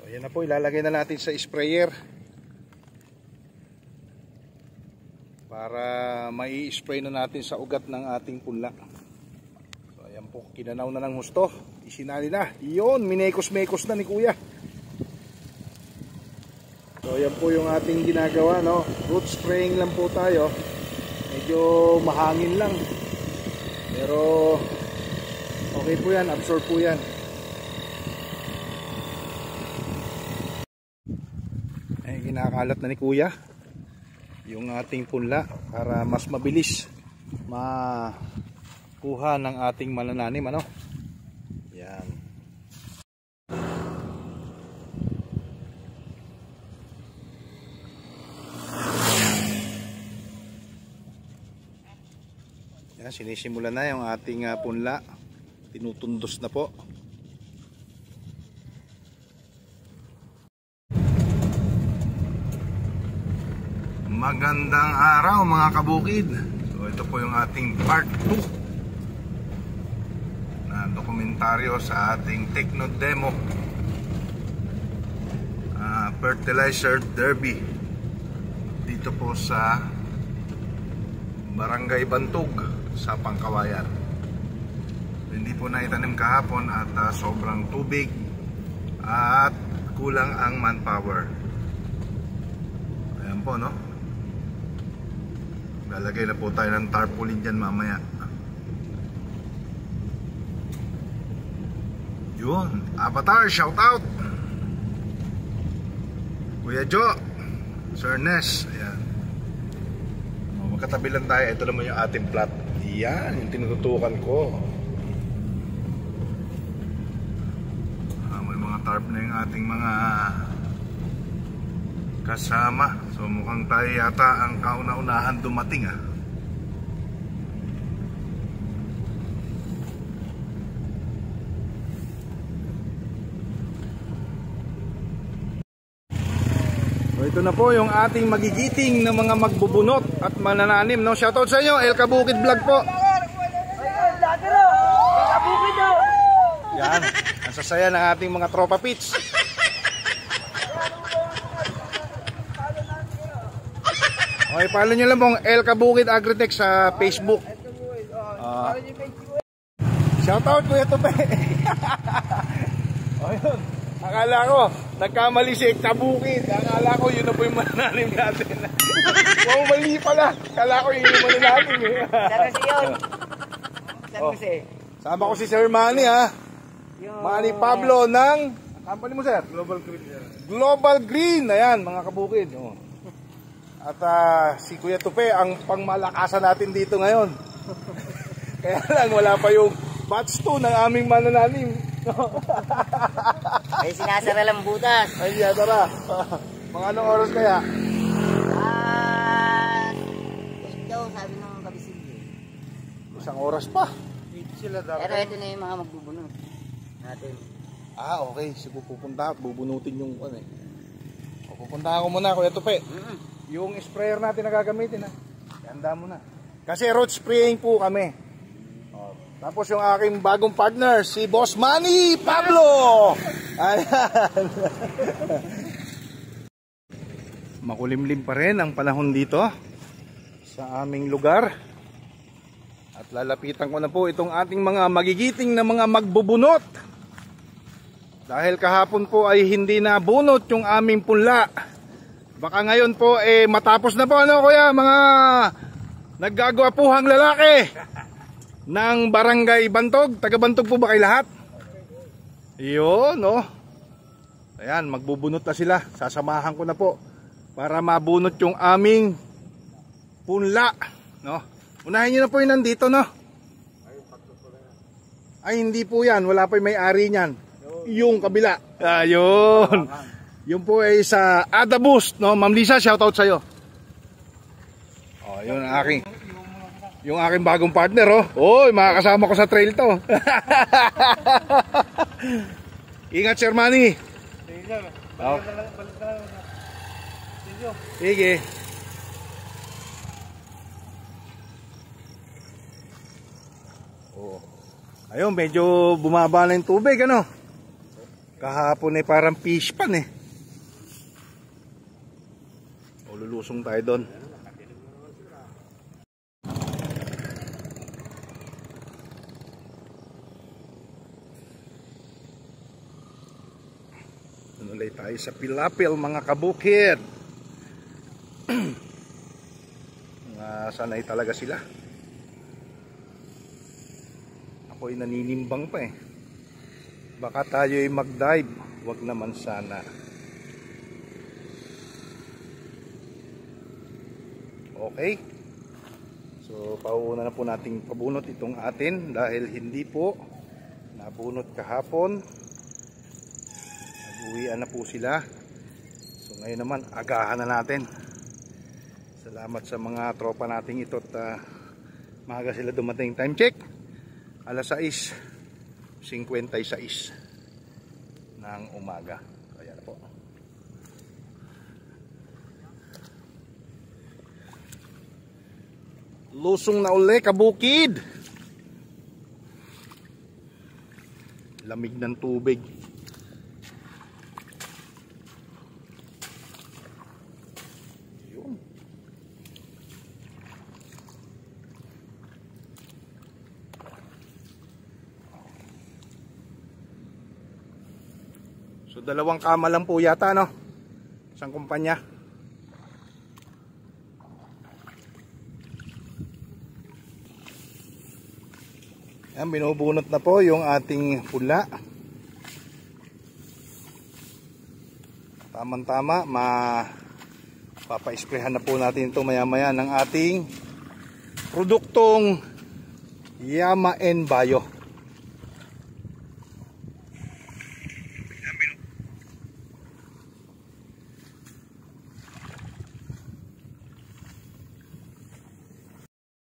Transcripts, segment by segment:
Ayan na po, ilalagay na natin sa sprayer para mai-spray na natin sa ugat ng ating punla. So ayan po, kinanaw na ng husto, isinali na. Iyon, minekos-mekos na ni kuya. So ayan po yung ating ginagawa, no? Root spraying lang po tayo. Medyo mahangin lang, pero okay po yan, absorb po yan. Kinakalat na ni kuya yung ating punla para mas mabilis makuha ng ating manananim, ano? Yan. Yan, sinisimula na yung ating punla, tinutundos na po. Magandang araw mga kabukid. So ito po yung ating part 2 na dokumentaryo sa ating Techno Demo Fertilizer Derby dito po sa Barangay Bantog sa Pangkawayan. Hindi po na itanim kahapon at sobrang tubig at kulang ang manpower. Ayan po, no? Lalagay na po tayo ng tarpaulin dyan mamaya. Yun, Avatar, shout out Kuya Jo, Sir Ness. Ayan, magkatabi lang tayo. Ito naman yung ating plot. Yan, yung tinututukan ko. May mga tarp na yung ating mga kasama. So mukhang tayo yata ang kauna-unahan dumating, ha. So ito na po yung ating magigiting na mga magbubunot at manananim, no? Shoutout sa inyo, El Kabukid Vlog po. Yan, ang sasaya ng ating mga tropa pits. Okay, follow nyo lang pong El Kabukid Agritech sa Facebook. Shoutout Kuya Tupe. O yun, akala ko nagkamali si Kabukid. Akala ko yun na po yung manananim natin. Wow, mali pala. Akala ko yun yung manananim, eh. Saan kasi yun? Saan kasi? Sama ko si Sir Manny, ha. Manny Pablo ng company mo, sir? Global Green. Global Green. Ayan, mga kabukid. At si Kuya Tupe ang pangmalakasan natin dito ngayon. Kaya lang wala pa yung batch 2 ng aming manananim. Ay sinasara lang butas. Ay sinasara. Mga anong oras kaya? Daw sabi ng kabisin. Isang oras pa. Sila dapat. Pero ito na yung mga magbubunot natin. Okay. Sige, pupunta at bubunutin yung ano eh. Pupunta ako muna, Kuya Tupe. Yung sprayer natin na gagamitin, ha. Handa mo na. Kasi root spraying po kami. Tapos yung aking bagong partner, si Boss Manny Pablo. Ayan. Makulimlim pa rin ang panahon dito sa aming lugar. At lalapitan ko na po itong ating mga magigiting na mga magbubunot. Dahil kahapon po ay hindi na bunot yung aming punla. Baka ngayon po matapos na po, ano kuya, mga naggagwapuhang lalaki ng Barangay Bantog. Taga Bantog po ba kayo lahat? Yun, no? Ayan, magbubunot na sila. Sasamahan ko na po para mabunot yung aming punla, no? Unahin nyo na po yung nandito, no? Ay, hindi po yan. Wala pa yung may-ari niyan. Yung kabila. Ayun. Yung po ay sa Ada Boost, no? Ma'am Lisa, shoutout sa'yo. Yun ang aking. Yung aking bagong partner, oh. Oy, makakasama ko sa trail to. Ingat, Sir Manny. Sige. Ayun, medyo bumaba na yung tubig, ano? Kahapon parang fish pan eh. O, lulusong tayo doon. Nulay tayo sa Pilapil mga kabukid. Sanay talaga sila. Ako'y naninimbang pa eh. Baka tayo'y mag-dive. Wag naman sana. Okay. So pauuna na po nating pabunot itong atin dahil hindi po nabunot kahapon. Nag-uwian na po sila. So ngayon naman agahan na natin. Salamat sa mga tropa nating ito at maaga sila dumating. Time check, alas 6:56 ng umaga. Kaya na po. Lusong na uli kabukid. Lamig ng tubig. So 2 kama lang po yata, no? Isang kumpanya. Yan, binubunot na po yung ating pula. Tamang-tama, papa-sprayhan na po natin ito maya-maya ng ating produktong Yama N Bio.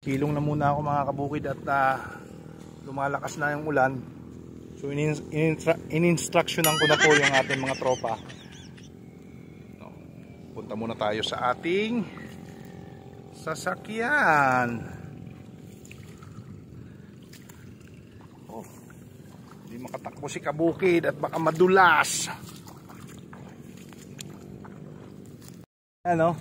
Kilong na muna ako mga kabukid at lumalakas na yung ulan. So in-instructionan ko na po yung ating mga tropa. Punta muna tayo sa ating sasakyan. Oh, hindi makatakbo si kabukid at baka madulas. Ano?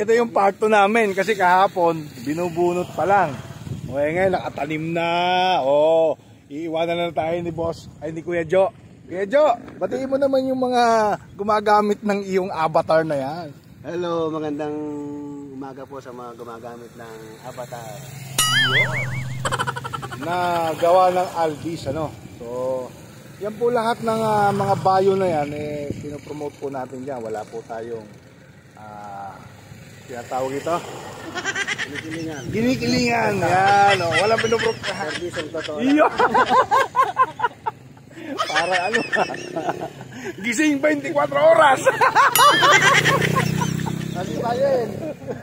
Ito yung part 2 namin kasi kahapon binubunot pa lang. O ngayon nakatanim na. O, iiwanan na tayo ni boss. Ay ni Kuya Jo. Kuya Jo, batiin mo naman yung mga gumagamit ng iyong avatar na yan. Hello, magandang umaga po sa mga gumagamit ng avatar. Na gawa ng Alvis, ano? So, yan po lahat ng mga bio na yan, pinopromote po natin dyan. Wala po tayong tinatawag ito? Ginikilingan. Ginikilingan. Yan, o. Walang pinopromote. Service ang totoo. Iyo! Para ano? Gising 24 oras! Si Bayen.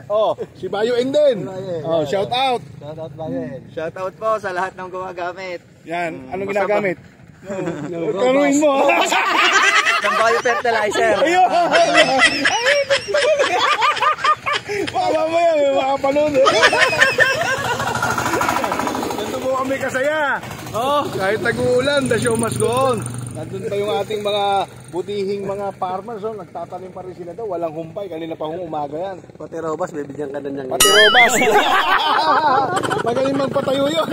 Oh, si Bayo Eng din. Oh, shout out. Shout out Bayen. Shout out po sa lahat ng gumagamit. Yan, anong ginagamit? Kanuin mo. Ng biofertilizer. Ayun. Baka mamaya may makapanood. Ganito po kami kasaya. Oh, kahit tag-uulan, the show must go on. Nandun pa yung ating mga butihing mga farmers. Oh, nagtatanim pa rin sila daw. Walang humpay. Kanina pa hong umaga yan. Pati Robas, bibigyan ka na niyang. Pati Robas. Magaling magpatayo yun.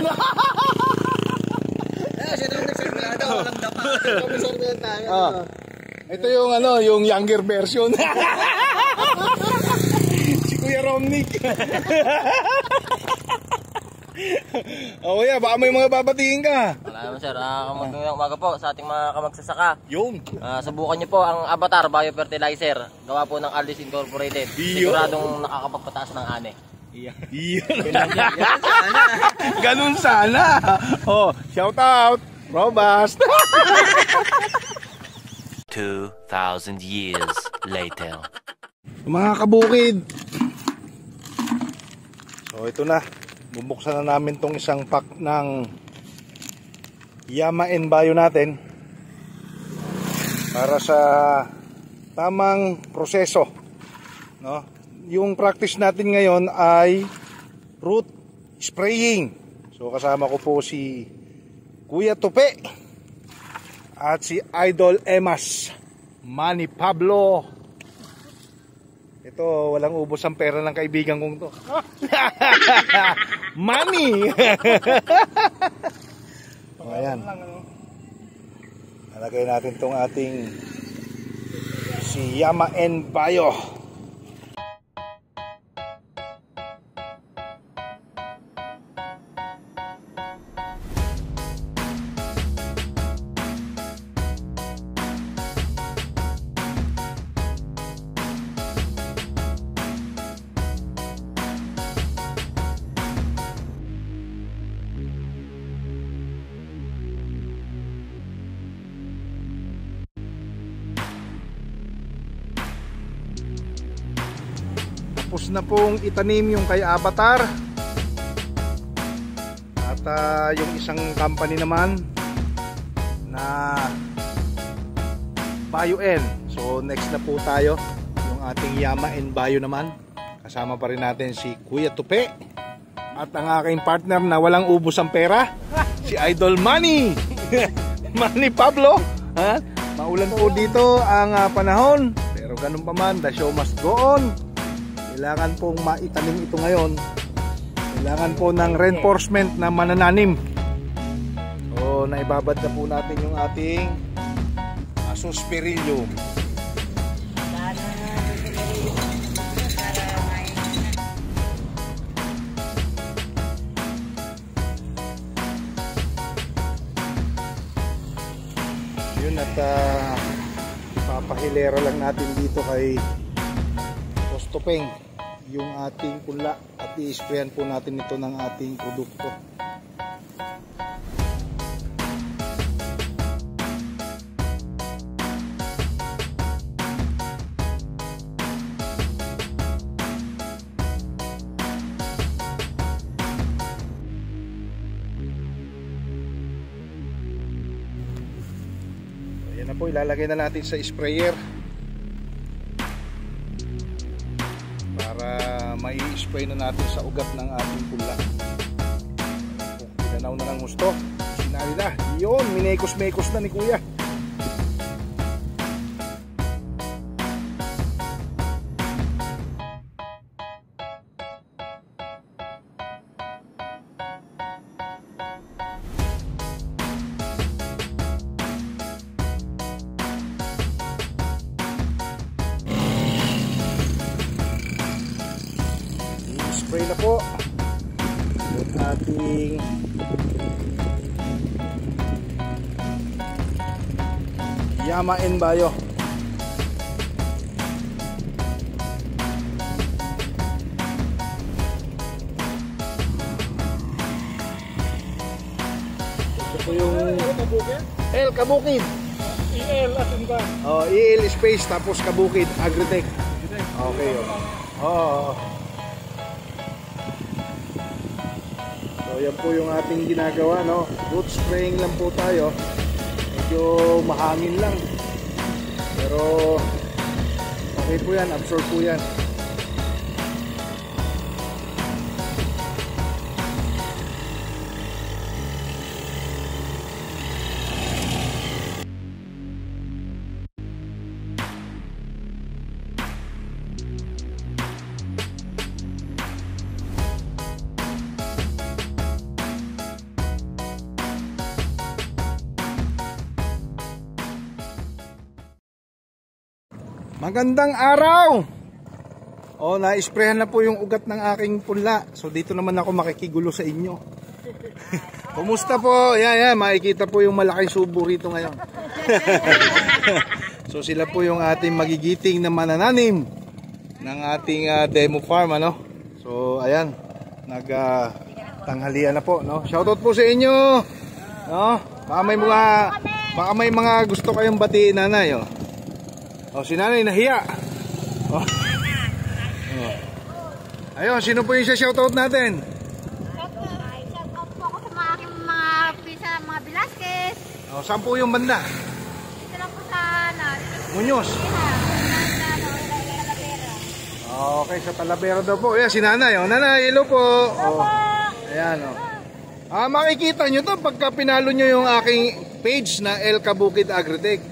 Siya naman nagsimulado. Walang dapa. Komisor na yan tayo. Ito yung ano, yung younger version. Si Kuya Romnick. Oh yeah, baka may mga babatiin ka. Wala naman sir, magandang umaga po sa ating mga kamagsasaka. Yun. Subukan nyo po ang Avatar Biofertilizer. Gawa po ng Aldis Incorporated. Yun. Siguradong nakakapagpataas ng ane. Yun. Ganun sana. Oh, shout out. Robust. 2,000 years later. Mga kabukid. So ito na. Bubuksan na namin tong isang pack ng Yama N Bio natin para sa tamang proseso, no? Yung practice natin ngayon ay root spraying. So kasama ko po si Kuya Tupe At si Idol Emas Manny Pablo. Ito, walang ubos ang pera ng kaibigan kong to. Manny! O, ayan. Nalagay natin tong ating si Yama N. Bayo. Tapos na pong itanim yung kay Avatar. At yung isang company naman na Bayo N. So next na po tayo, yung ating Yama N Bayo naman. Kasama pa rin natin si Kuya Tupe. At ang aking partner na walang ubos ang pera, si Idol Manny. Manny Pablo. Ha? Maulan po dito ang panahon, pero ganun pa man, the show must go on. Kailangan pong maitanim ito ngayon. Kailangan po ng reinforcement na manananim. So naibabad na po natin yung ating Suspirillum. Yun, at papahilera lang natin dito kay Topeng yung ating punla at i-sprayan po natin ito ng ating produkto. Ayan na po, ilalagay na natin sa sprayer para mai-spray na natin sa ugat ng ating pula. Pinanaw na ng gusto, sinali na yun, minekos-mekos na ni Kuya. Spray na po yung ating Yama N Bayo. Ito po yung El Kabukid. EL asan ba? Oh, EL space tapos Kabukid Agritech. Okay. Oh. So yan po yung ating ginagawa, no? Root spraying lang po tayo. Medyo mahangin lang. Pero okay po yan, absorb po yan. Magandang araw! O, na-sprayan na po yung ugat ng aking punla. So dito naman ako makikigulo sa inyo. Kumusta po? Yan, makikita po yung malaking subo rito ngayon. So sila po yung ating magigiting na manananim ng ating demo farm, ano? So ayan, nagtanghalian na po, no? Shoutout po sa inyo. No? Baka may mga gusto kayong batiin, nanay, oh. Oh, si nanay nahiya. Oh. Ayun, sino po yung shoutout natin? Shoutout po ako sa mga aking mga pisa, mga Velasquez. Oh, saan po yung banda? Dito lang po sa Muñoz. Okay, sa Talavera daw po. Ayan, si nanay. Oh, nanay, hello po. Oh. Ayan, oh. Makikita nyo to pagka pinalo nyo yung aking page na El Kabukid Agritech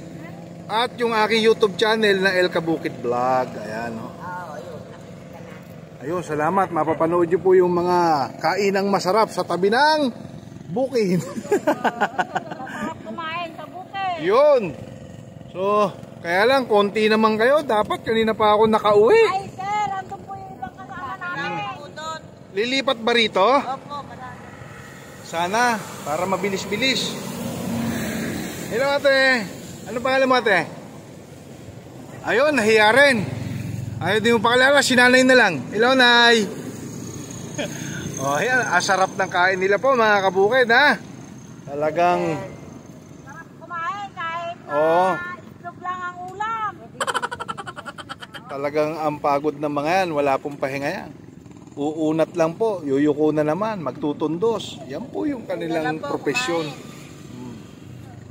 at yung aking YouTube channel na El Kabukid Vlog. Ayan, no? Ayun, salamat. Mapapanood nyo po yung mga kainang masarap sa tabi ng bukid. Masarap kumain sa bukid. Yun. So, kaya lang, konti naman kayo. Dapat kanina pa ako nakauwi. Ay, sir, andun po yung ibang kasama namin. Lilipat ba rito? Opo, madami. Sana, para mabilis-bilis. Hello, ate. Ano pangalan mo, ate? Ayun, nahiya rin. Ayaw din mo pakilala, sinanay na lang. Hello, Nay. Oh, yan, asarap ng kain nila po, mga kabukid, ha? Talagang, Sarap kumain kahit Oo. itlog lang ang ulam. talagang ang pagod ng mga yan, wala pong pahinga yan. Uunat lang po, yuyuko na naman, magtutundos. Yan po yung kanilang profesyon.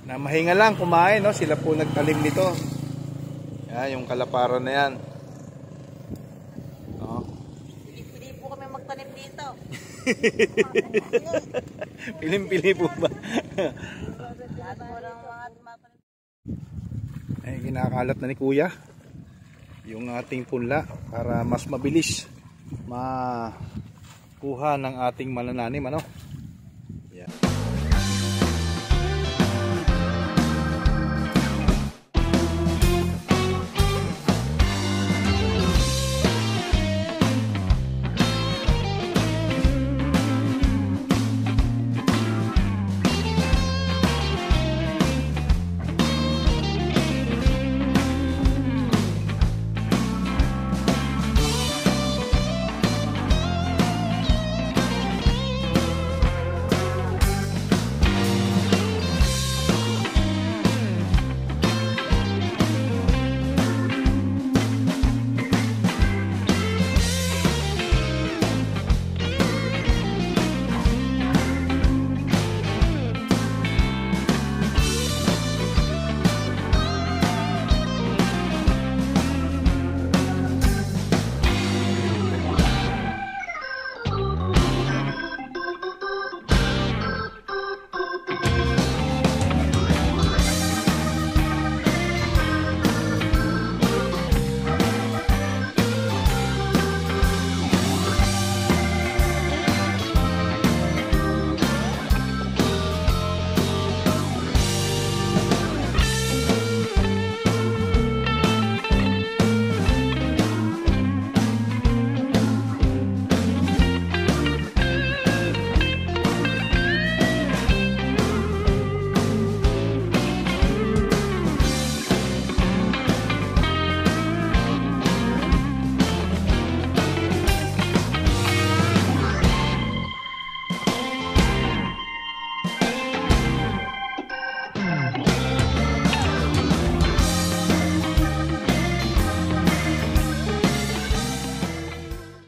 Na mahinga lang kumain, no? Sila po nagtalim nito. Yan, yung kalaparan na yan. No? Hindi po kami magtanim dito. Pilim-pili po ba? Ay, kinakalat na ni Kuya yung ating punla para mas mabilis makuha ng ating manananim, ano? Yan.